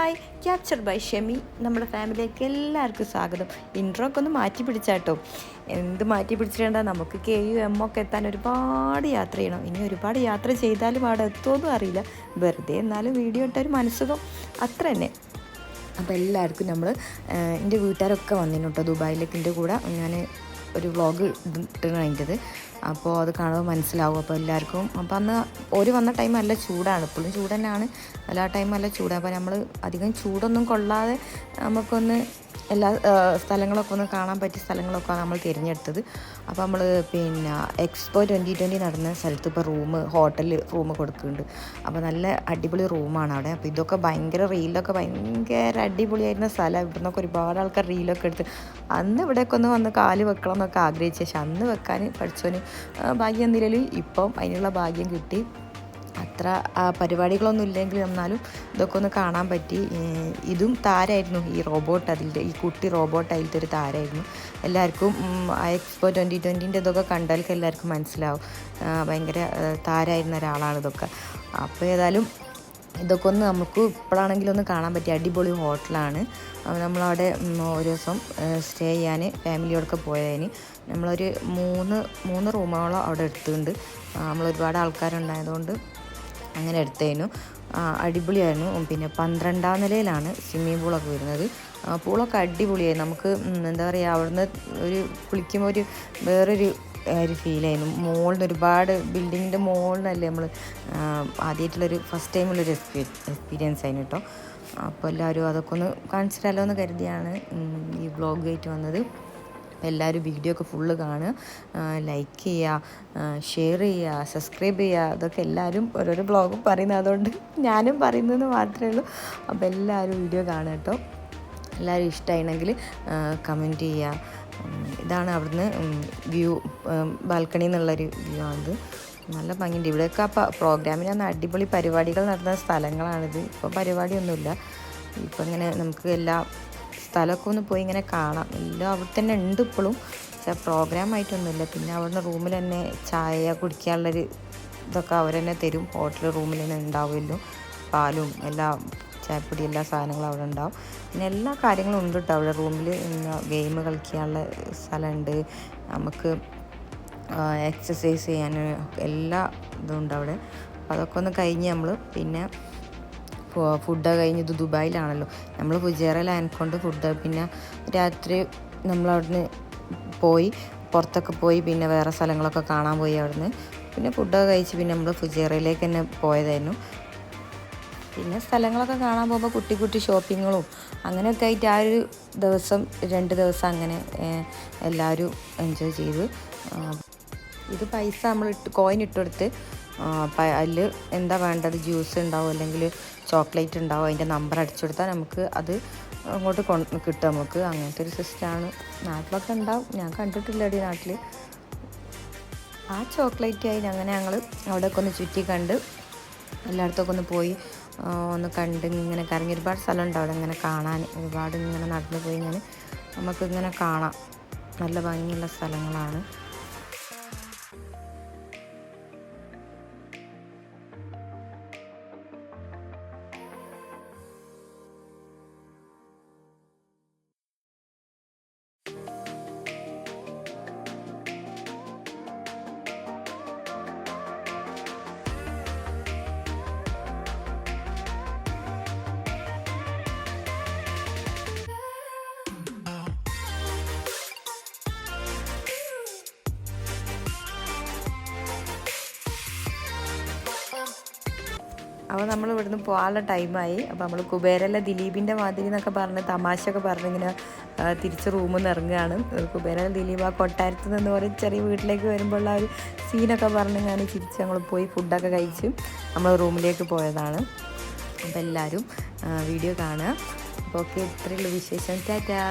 Hi, capture by Shemi. നമ്മുടെ ഫാമിലിയിലേക്ക് എല്ലാവർക്കും സ്വാഗതം. ഇൻട്രോ ഒക്കെ ഒന്ന് മാറ്റി പിടിച്ചാട്ടോ. എന്ത് മാറ്റി പിടിച്ചിട്ടുണ്ടാ, നമുക്ക് KUM ഒക്കെ എത്താൻ ഒരുപാട് യാത്ര ചെയ്യണം. ഇനി ഒരുപാട് യാത്ര ചെയ്താലും അവിടെ എത്തുമെന്നും അറിയില്ല. വെറുതെ എന്നാലും വീഡിയോ ഇട്ടൊരു മനസ്സുഖം അത്ര തന്നെ. അപ്പോൾ എല്ലാവർക്കും നമ്മൾ എൻ്റെ വീട്ടുകാരൊക്കെ വന്നിരുന്നു കേട്ടോ ദുബായിലേക്ക്. എൻ്റെ കൂടെ ഞാൻ ഒരു വ്ളോഗ് ഇട്ടിരുന്നു അതിൻ്റെത്. അപ്പോൾ അത് കാണുമ്പോൾ മനസ്സിലാവും. അപ്പോൾ എല്ലാവർക്കും അപ്പോൾ അന്ന് ഒരു വന്ന ടൈം നല്ല ചൂടാണ്, ഇപ്പോഴും ചൂട് തന്നെയാണ്, എല്ലാ ടൈം നല്ല ചൂടാണ്. അപ്പോൾ നമ്മൾ അധികം ചൂടൊന്നും കൊള്ളാതെ നമുക്കൊന്ന് എല്ലാ സ്ഥലങ്ങളൊക്കെ ഒന്ന് കാണാൻ പറ്റിയ സ്ഥലങ്ങളൊക്കെ നമ്മൾ തിരഞ്ഞെടുത്തത്. അപ്പോൾ നമ്മൾ പിന്നെ എക്സ്പോ 2020 നടന്ന സ്ഥലത്ത് ഇപ്പോൾ ഹോട്ടലിൽ റൂം കൊടുക്കുന്നുണ്ട്. അപ്പോൾ നല്ല അടിപൊളി റൂമാണ് അവിടെ. അപ്പോൾ ഇതൊക്കെ റീലൊക്കെ ഭയങ്കര അടിപൊളിയായിരുന്ന സ്ഥലം. ഇവിടെ നിന്നൊക്കെ ഒരുപാട് ആൾക്കാർ റീലൊക്കെ എടുത്ത് അന്ന് ഇവിടെയൊക്കെ ഒന്ന് വന്ന് കാല് വെക്കണം എന്നൊക്കെ ആഗ്രഹിച്ച, പക്ഷെ അന്ന് വെക്കാൻ പഠിച്ചോന് ഭാഗ്യം എന്തിലും ഇപ്പം അതിനുള്ള ഭാഗ്യം കിട്ടി. അത്ര പരിപാടികളൊന്നും ഇല്ലെങ്കിൽ എന്നാലും ഇതൊക്കെ ഒന്ന് കാണാൻ പറ്റി. ഇതും താരമായിരുന്നു, ഈ കുട്ടി റോബോട്ട് അതിലത്തെ ഒരു താരമായിരുന്നു. എല്ലാവർക്കും എക്സ്പോ 2020 ഇതൊക്കെ കണ്ടാൽക്ക് എല്ലാവർക്കും മനസ്സിലാവും, ഭയങ്കര താരമായിരുന്ന ഒരാളാണ് ഇതൊക്കെ. അപ്പോൾ ഏതായാലും ഇതൊക്കെ ഒന്ന് നമുക്ക് ഇപ്പോഴാണെങ്കിലും ഒന്ന് കാണാൻ പറ്റിയ അടിപൊളി ഹോട്ടലാണ്. നമ്മളവിടെ ഒരു ദിവസം സ്റ്റേ ചെയ്യാൻ ഫാമിലിയോടൊക്കെ പോയതിന് നമ്മളൊരു മൂന്ന് റൂമോളം അവിടെ എടുത്തിട്ടുണ്ട്. നമ്മൾ ഒരുപാട് ആൾക്കാരുണ്ടായതുകൊണ്ട് അങ്ങനെ എടുത്തതിനു അടിപൊളിയായിരുന്നു. പിന്നെ 12ാം നിലയിലാണ് സ്വിമ്മിംഗ് പൂളൊക്കെ വരുന്നത്. പൂളൊക്കെ അടിപൊളിയായിരുന്നു. നമുക്ക് എന്താ പറയുക, അവിടുന്ന് കുളിക്കുമ്പോൾ വേറൊരു ഫീലായിരുന്നു. മുകളിൽ ഒരുപാട് ബിൽഡിങ്ങിൻ്റെ മുകളിലല്ലേ നമ്മൾ ആദ്യമായിട്ടുള്ളൊരു ഫസ്റ്റ് ടൈമുള്ളൊരു എക്സ്പീരിയൻസ് ആയിരുന്നു കേട്ടോ. അപ്പോൾ എല്ലാവരും അതൊക്കെ ഒന്ന് കാണിച്ചിട്ടല്ലോ എന്ന് കരുതിയാണ് ഈ വ്ളോഗ് ആയിട്ട് വന്നത്. എല്ലാവരും വീഡിയോ ഒക്കെ ഫുള്ള് കാണുക, ലൈക്ക് ചെയ്യുക, ഷെയർ ചെയ്യുക, സബ്സ്ക്രൈബ് ചെയ്യുക. അതൊക്കെ എല്ലാവരും ഓരോരോ വ്ളോഗും പറയുന്നത്, അതുകൊണ്ട് ഞാനും പറയുന്നതെന്ന് മാത്രമേ ഉള്ളൂ. അപ്പോൾ എല്ലാവരും വീഡിയോ കാണുക കേട്ടോ. എല്ലാവരും ഇഷ്ടമായിരുന്നെങ്കിൽ കമൻറ്റ് ചെയ്യുക. ഇതാണ് അവിടുന്ന് വ്യൂ, ബാൽക്കണി എന്നുള്ളൊരു വ്യൂ ആണിത്. നല്ല ഭംഗിയുണ്ട്. ഇവിടെയൊക്കെ പ്രോഗ്രാമിന് വന്ന അടിപൊളി പരിപാടികൾ നടന്ന സ്ഥലങ്ങളാണിത്. ഇപ്പോൾ പരിപാടിയൊന്നുമില്ല. ഇപ്പോൾ ഇങ്ങനെ നമുക്ക് എല്ലാ സ്ഥലമൊക്കെ ഒന്ന് പോയി ഇങ്ങനെ കാണാം. എല്ലാം അവിടെ തന്നെ ഉണ്ട് ഇപ്പോഴും, പക്ഷേ പ്രോഗ്രാമായിട്ടൊന്നുമില്ല. പിന്നെ അവിടുന്ന് റൂമിൽ തന്നെ ചായ കുടിക്കാനുള്ളൊരു ഇതൊക്കെ അവർ തന്നെ തരും. ഹോട്ടൽ റൂമിൽ തന്നെ ഉണ്ടാവുമല്ലോ, പാലും ചായപ്പൊടി എല്ലാ സാധനങ്ങളും അവിടെ ഉണ്ടാവും. പിന്നെ എല്ലാ കാര്യങ്ങളും ഉണ്ട് കേട്ടോ അവിടെ റൂമിൽ. ഗെയിം കളിക്കാനുള്ള സ്ഥലമുണ്ട്, നമുക്ക് എക്സസൈസ് ചെയ്യാൻ എല്ലാ ഇതും ഉണ്ട് അവിടെ. അപ്പോൾ അതൊക്കെ ഒന്ന് കഴിഞ്ഞ് നമ്മൾ പിന്നെ ഫുഡ് കഴിഞ്ഞത് ദുബായിലാണല്ലോ, നമ്മൾ ഫുജേറയിലായതുകൊണ്ട് ഫുഡ് പിന്നെ രാത്രി നമ്മളവിടുന്ന് പുറത്തൊക്കെ പോയി പിന്നെ വേറെ സ്ഥലങ്ങളൊക്കെ കാണാൻ പോയി. അവിടുന്ന് പിന്നെ ഫുഡൊക്കെ കഴിച്ച് പിന്നെ നമ്മൾ ഫുജേറയിലേക്ക് തന്നെ പോയതായിരുന്നു. പിന്നെ സ്ഥലങ്ങളൊക്കെ കാണാൻ പോകുമ്പോൾ കുട്ടി ഷോപ്പിങ്ങുകളും അങ്ങനെയൊക്കെ ആയിട്ട് ആ ഒരു 2 ദിവസം അങ്ങനെ എല്ലാവരും എൻജോയ് ചെയ്തു. ഇത് പൈസ നമ്മൾ കോയിൻ ഇട്ടെടുത്ത് അതിൽ എന്താ വേണ്ടത്, ജ്യൂസ് ഉണ്ടാവും അല്ലെങ്കിൽ ചോക്ലേറ്റ് ഉണ്ടാവും, അതിൻ്റെ നമ്പർ അടിച്ചു കൊടുത്താൽ നമുക്ക് അത് അങ്ങോട്ട് കിട്ടും. നമുക്ക് അങ്ങനത്തെ ഒരു സിസ്റ്റമാണ്. നാട്ടിലൊക്കെ ഉണ്ടാവും, ഞാൻ കണ്ടിട്ടില്ല ഈ നാട്ടിൽ. ആ ചോക്ലേറ്റ് ആയി അങ്ങനെ ഞങ്ങൾ അവിടെയൊക്കെ ഒന്ന് ചുറ്റി കണ്ട് എല്ലായിടത്തൊക്കെ ഒന്ന് പോയി ഒന്ന് കണ്ട് ഇങ്ങനെ കറങ്ങി. ഒരുപാട് സ്ഥലമുണ്ട് അവിടെ ഇങ്ങനെ കാണാൻ, ഒരുപാട് ഇങ്ങനെ നടന്നു പോയി ഇങ്ങനെ നമുക്കിങ്ങനെ കാണാം. നല്ല ഭംഗിയുള്ള സ്ഥലങ്ങളാണ്. അപ്പോൾ നമ്മൾ ഇവിടുന്ന് പോകാനുള്ള ടൈമായി. അപ്പോൾ നമ്മൾ കുബേരല്ല ദിലീപിൻ്റെ മാതിരി എന്നൊക്കെ പറഞ്ഞ് തമാശയൊക്കെ പറഞ്ഞിങ്ങനെ തിരിച്ച് റൂമിൽ നിന്ന് ഇറങ്ങുകയാണ്. കുബേരല്ല ദിലീപ് ആ കൊട്ടാരത്തിൽ നിന്ന് പറയും ചെറിയ വീട്ടിലേക്ക് വരുമ്പോൾ ആ ഒരു സീനൊക്കെ പറഞ്ഞ് ഞാൻ ചിരിച്ച് ഞങ്ങൾ പോയി ഫുഡൊക്കെ കഴിച്ച് നമ്മൾ റൂമിലേക്ക് പോയതാണ്. അപ്പോൾ എല്ലാവരും വീഡിയോ കാണുക. അപ്പോൾ ഓക്കെ, ഇത്രയുള്ള വിശേഷം. ടാറ്റാ.